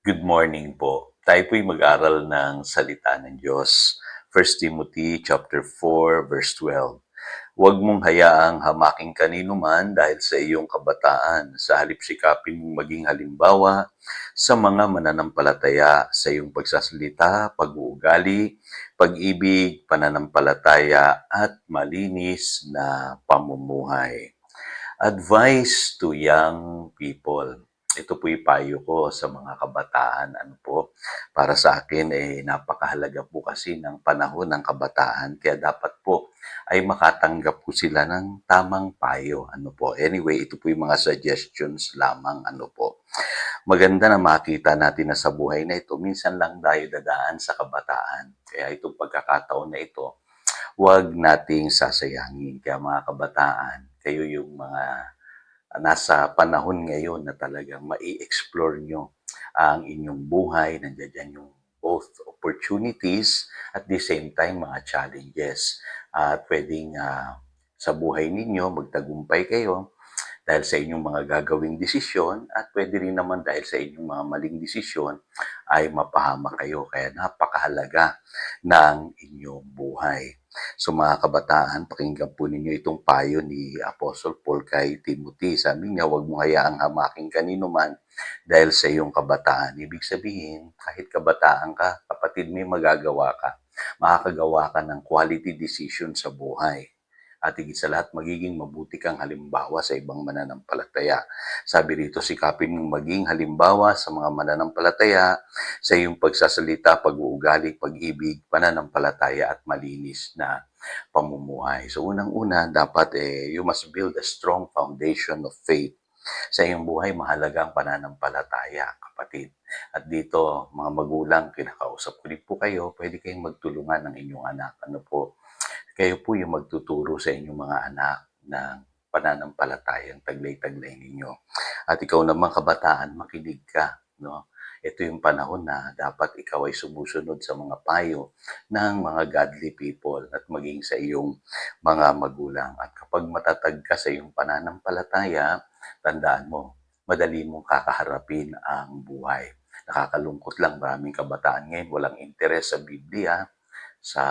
Good morning po. Tayo po'y mag-aral ng salita ng Diyos. 1 Timothy chapter 4 verse 12. Huwag mong hayaang hamaking kanino man dahil sa iyong kabataan. Sa halip sikapin mong maging halimbawa sa mga mananampalataya sa iyong pagsasalita, pag-uugali, pag-ibig, pananampalataya at malinis na pamumuhay. Advice to young people. Ito po'y payo ko sa mga kabataan. Para sa akin, napakahalaga po kasi ng panahon ng kabataan. Kaya dapat po ay makatanggap po sila ng tamang payo. Anyway, ito po yung mga suggestions lamang. Maganda na makita natin na sa buhay na ito, minsan lang tayo dadaan sa kabataan. Kaya itong pagkakataon na ito, huwag nating sasayangin. Kaya mga kabataan, kayo yung mga nasa panahon ngayon na talagang mai-explore nyo ang inyong buhay. Nandiyan yung both opportunities at the same time mga challenges. At pwedeng sa buhay ninyo magtagumpay kayo dahil sa inyong mga gagawing desisyon at pwede rin naman dahil sa inyong mga maling desisyon ay mapahamak kayo. Kaya napakahalaga ng inyong buhay. So mga kabataan, pakinggan po ninyo itong payo ni Apostle Paul kay Timothy. Sabi niya, huwag mo hayaang hamaking kanino man dahil sa iyong kabataan. Ibig sabihin, kahit kabataan ka, kapatid, may magagawa ka. Makakagawa ka ng quality decision sa buhay. At higit sa lahat, magiging mabuti kang halimbawa sa ibang mananampalataya. Sabi rito, sikapin mong maging halimbawa sa mga mananampalataya sa iyong pagsasalita, pag-uugali, pag-ibig, pananampalataya at malinis na pamumuhay. So unang-una, dapat you must build a strong foundation of faith. Sa iyong buhay, mahalaga ang pananampalataya, kapatid. At dito, mga magulang, kinakausap ko din po kayo, pwede kayong magtulungan ng inyong anak. Kayo po yung magtuturo sa inyong mga anak ng pananampalatayang taglay-taglay ninyo. At ikaw naman kabataan, makinig ka. Ito yung panahon na dapat ikaw ay sumusunod sa mga payo ng mga godly people at maging sa iyong mga magulang. At kapag matatag ka sa iyong pananampalataya, tandaan mo, madali mong kakaharapin ang buhay. Nakakalungkot lang, maraming kabataan ngayon walang interes sa Biblia, sa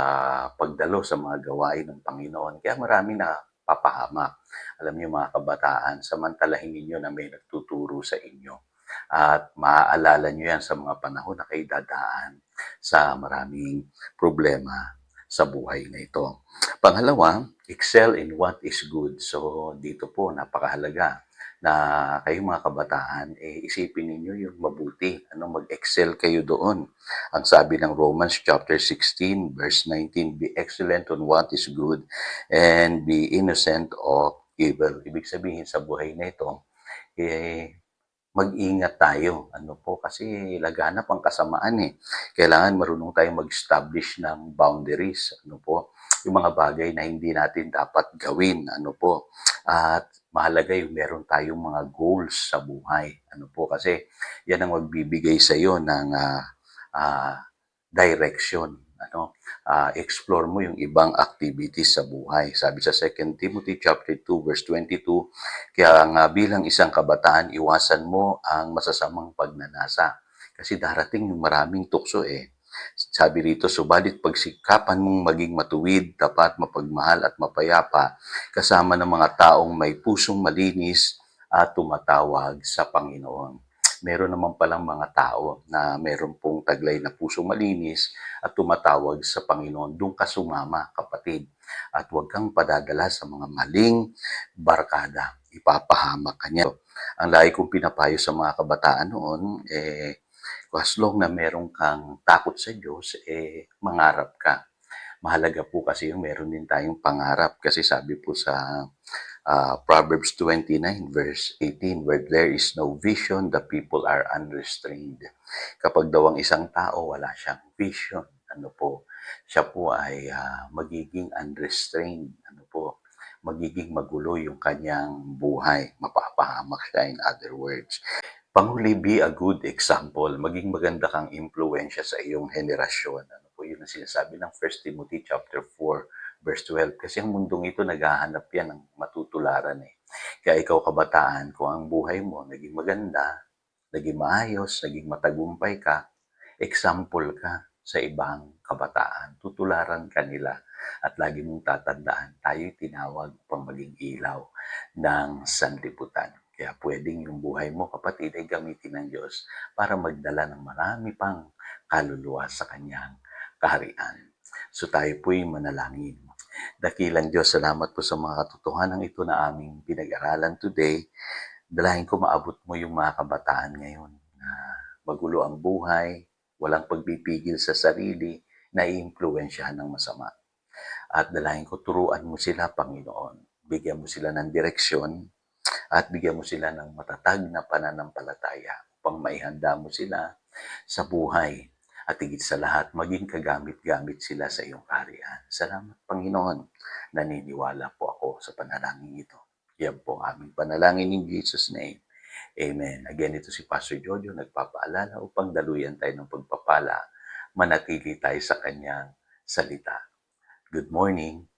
pagdalo sa mga gawain ng Panginoon. Kaya marami na papahamak. Alam niyo mga kabataan, samantalahin ninyo na may nagtuturo sa inyo. At maaalala niyo yan sa mga panahon na kayo dadaan sa maraming problema sa buhay na ito. Pangalawa, excel in what is good. So dito po napakahalaga na kayong mga kabataan, isipin ninyo yung mabuti. Mag-excel kayo doon. Ang sabi ng Romans chapter 16 verse 19, be excellent on what is good and be innocent of evil. Ibig sabihin sa buhay na ito, mag-ingat tayo. Kasi laganap ang kasamaan Kailangan marunong tayong mag-establish ng boundaries. Yung mga bagay na hindi natin dapat gawin. At mahalaga yung meron tayong mga goals sa buhay. Kasi yan ang magbibigay sa iyo ng direction. Explore mo yung ibang activities sa buhay. Sabi sa 2 Timothy chapter 2 verse 22, kaya nga bilang isang kabataan, iwasan mo ang masasamang pagnanasa. Kasi darating yung maraming tukso Sabi rito, subalit pagsikapan mong maging matuwid, tapat, mapagmahal at mapayapa, kasama ng mga taong may pusong malinis at tumatawag sa Panginoon. Meron naman palang mga tao na meron pong taglay na pusong malinis at tumatawag sa Panginoon. Doon ka sumama, kapatid. At huwag kang padadala sa mga maling barkada. Ipapahamak ka niya. Ang lagi kong pinapayo sa mga kabataan noon, as long na meron kang takot sa Diyos, mangarap ka. Mahalaga po kasi yung meron din tayong pangarap. Kasi sabi po sa Proverbs 29 verse 18, where there is no vision, the people are unrestrained. Kapag daw ang isang tao wala siyang vision, siya po ay magiging unrestrained. Magiging magulo yung kanyang buhay. Mapapahamak siya, in other words. Panghuli, be a good example. Maging maganda kang impluensya sa iyong henerasyon. Yun ang sinasabi ng 1 Timothy chapter 4 verse 12. Kasi ang mundong ito naghahanap yan ng matutularan Kaya ikaw kabataan, kung ang buhay mo naging maganda, naging maayos, naging matagumpay ka, example ka sa ibang kabataan. Tutularan ka nila at lagi mong tatandaan, tayo'y tinawag upang maging ilaw ng sanlibutan. Kaya pwedeng yung buhay mo, kapatid, ay gamitin ng Diyos para magdala ng marami pang kaluluwa sa Kanyang kaharian. So tayo po'y manalangin. Dakilang Diyos, salamat po sa mga katotohanan ito na aming pinag-aralan today. Dalahin ko maabot mo yung mga kabataan ngayon na magulo ang buhay, walang pagpipigil sa sarili, naiimpluwensyahan ng masama. At dalahin ko turuan mo sila, Panginoon. Bigyan mo sila ng direksyon at bigyan mo sila ng matatag na pananampalataya upang maihanda mo sila sa buhay. At higit sa lahat, maging kagamit-gamit sila sa iyong kaharian. Salamat, Panginoon. Naniniwala po ako sa panalangin ito. Yan po ang aming panalangin in Jesus' name. Amen. Again, ito si Pastor Jojo, nagpapaalala upang daluyan tayo ng pagpapala, manatili tayo sa kanyang salita. Good morning.